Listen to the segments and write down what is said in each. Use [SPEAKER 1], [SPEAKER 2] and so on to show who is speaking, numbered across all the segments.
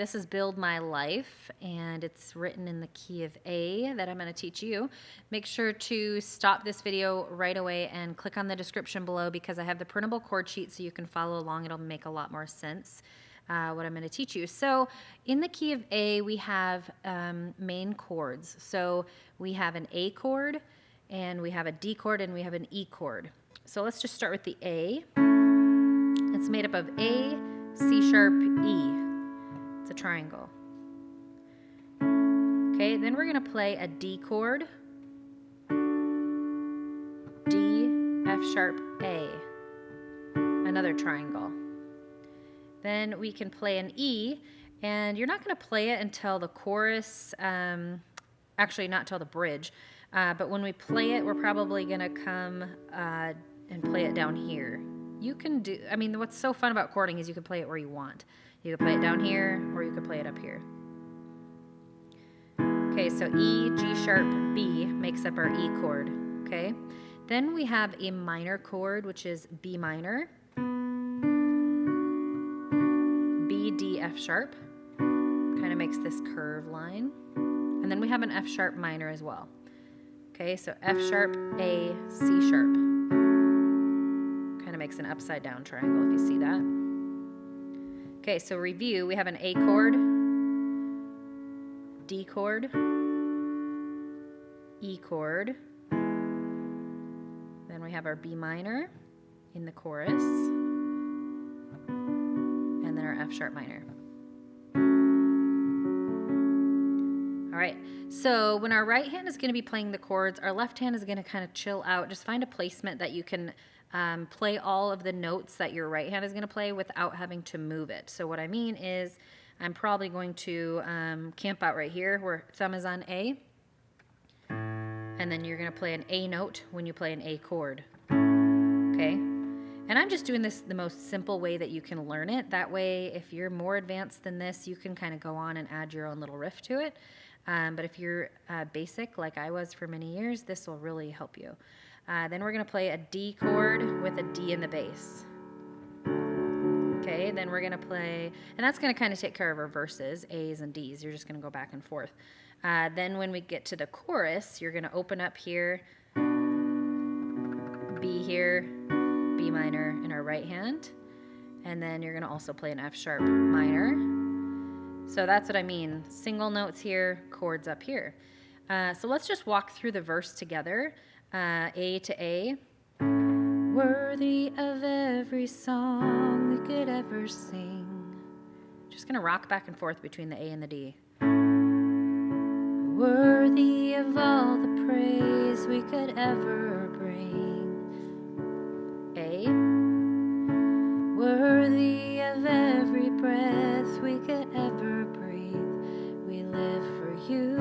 [SPEAKER 1] This is Build My Life, and it's written in the key of A that I'm going to teach you. Make sure to stop this video right away and click on the description below because I have the printable chord sheet so you can follow along. It'll make a lot more sense what I'm going to teach you. So in the key of A, we have main chords. So we have an A chord, and we have a D chord, and we have an E chord. So let's just start with the A. It's made up of A, C sharp, E. It's a triangle. Okay, then we're going to play a D chord, D, F sharp, A, another triangle. Then we can play an E, and you're not going to play it until the chorus, actually not till the bridge, but when we play it, we're probably going to come and play it down here. You can do, I mean, what's so fun about chording is you can play it where you want. You can play it down here, or you could play it up here. Okay, so E, G sharp, B makes up our E chord, okay? Then we have a minor chord, which is B minor, B, D, F sharp, kind of makes this curve line. And then we have an F sharp minor as well. Okay, so F sharp, A, C sharp. Kind of makes an upside down triangle if you see that. Okay, so review, we have an A chord, D chord, E chord, then we have our B minor in the chorus, and then our F sharp minor. All right, so when our right hand is going to be playing the chords, our left hand is going to kind of chill out. Just find a placement that you can play all of the notes that your right hand is going to play without having to move it. So what I mean is I'm probably going to camp out right here where thumb is on A, and then you're going to play an A note when you play an A chord. Okay? And I'm just doing this the most simple way that you can learn it. That way, if you're more advanced than this, you can kind of go on and add your own little riff to it. But if you're basic like I was for many years, this will really help you. Then we're going to play a D chord with a D in the bass. Okay, then we're going to play, and that's going to kind of take care of our verses, A's and D's. You're just going to go back and forth. Then when we get to the chorus, you're going to open up here, B here, B minor in our right hand, and then you're going to also play an F sharp minor. So that's what I mean, single notes here, chords up here. So let's just walk through the verse together. A to A. Worthy of every song we could ever sing. Just gonna rock back and forth between the A and the D. Worthy of all the praise we could ever bring. A. Worthy of every breath we could ever breathe. We live for you.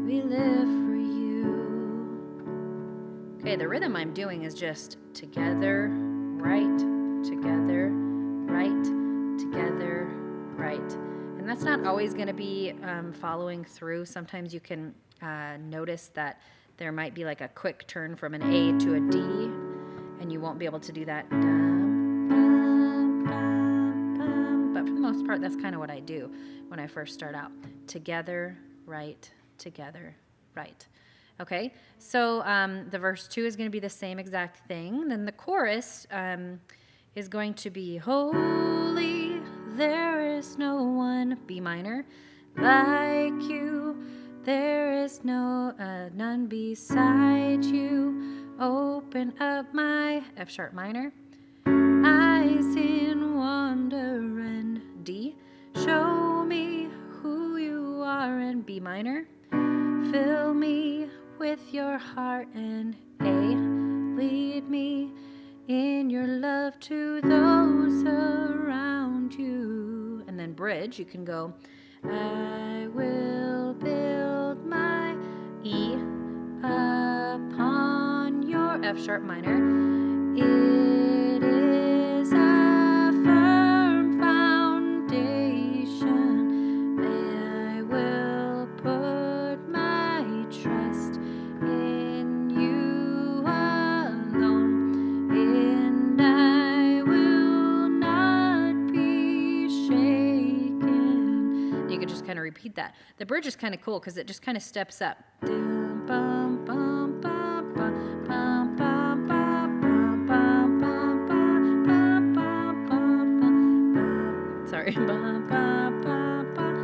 [SPEAKER 1] We live for Okay, the rhythm I'm doing is just together, right, together, right, together, right. And that's not always going to be following through. Sometimes you can notice that there might be like a quick turn from an A to a D, and you won't be able to do that. But for the most part, that's kind of what I do when I first start out. Together, right, together, right. Okay, so the verse 2 is going to be the same exact thing. Then the chorus is going to be holy, there is no one, B minor, like you, there is no none beside you. Open up my F sharp minor, eyes in wonder, and D, show me who you are, and B minor, fill me with your heart, and A, lead me in your love to those around you. And then bridge, you can go, I will build my E upon your F sharp minor. It is a firm foundation. I will put my trust in you alone, and I will not be just kind of repeat that. The bridge is kind of cool because it just kind of steps up. Dum, bum, bum, bum, bum, bum, bum, bum, bum, bum, bum, bum, bum, bum, bum. Sorry. Bum, bum, bum, bum.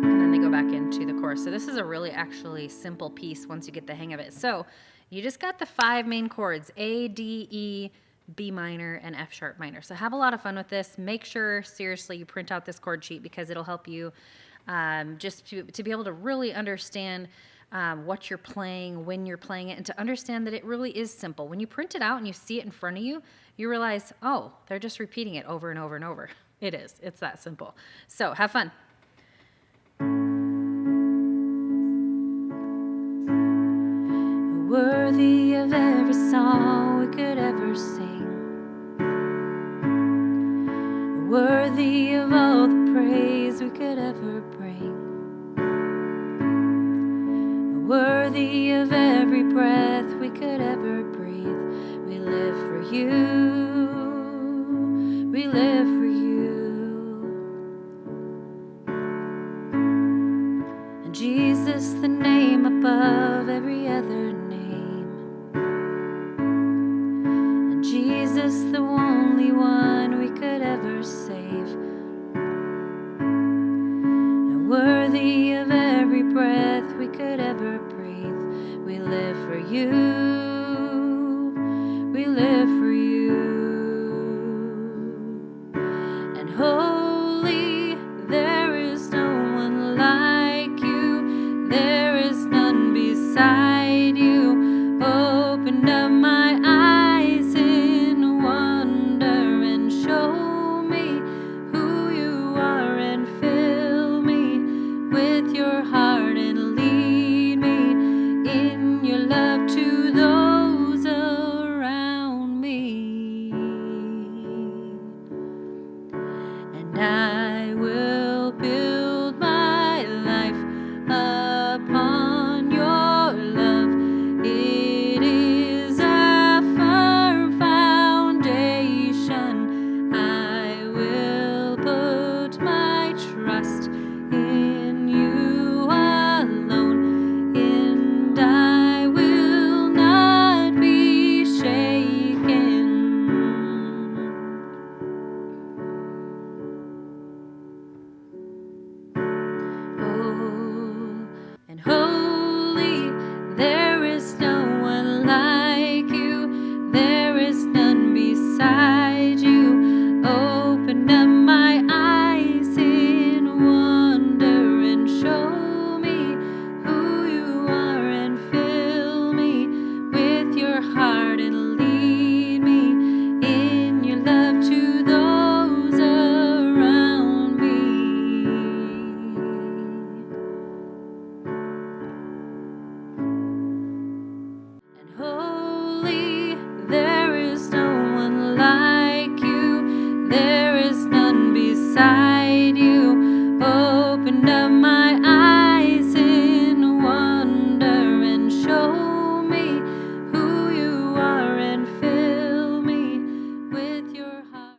[SPEAKER 1] And then they go back into the chorus. So this is a really actually simple piece once you get the hang of it. So you just got the 5 main chords, A, D, E, B minor, and F sharp minor. So have a lot of fun with this. Make sure, seriously, you print out this chord sheet because it'll help you just to be able to really understand what you're playing, when you're playing it, and to understand that it really is simple. When you print it out and you see it in front of you, you realize, oh, they're just repeating it over and over and over. It is. It's that simple. So have fun. Worthy of every song we could ever sing, worthy of all the praise we could ever bring, worthy of every breath we could ever breathe. We live for you, we live for you. And Jesus, the name above every other name. Jesus, the only one we could ever save. And worthy of every breath we could ever breathe. We live for you.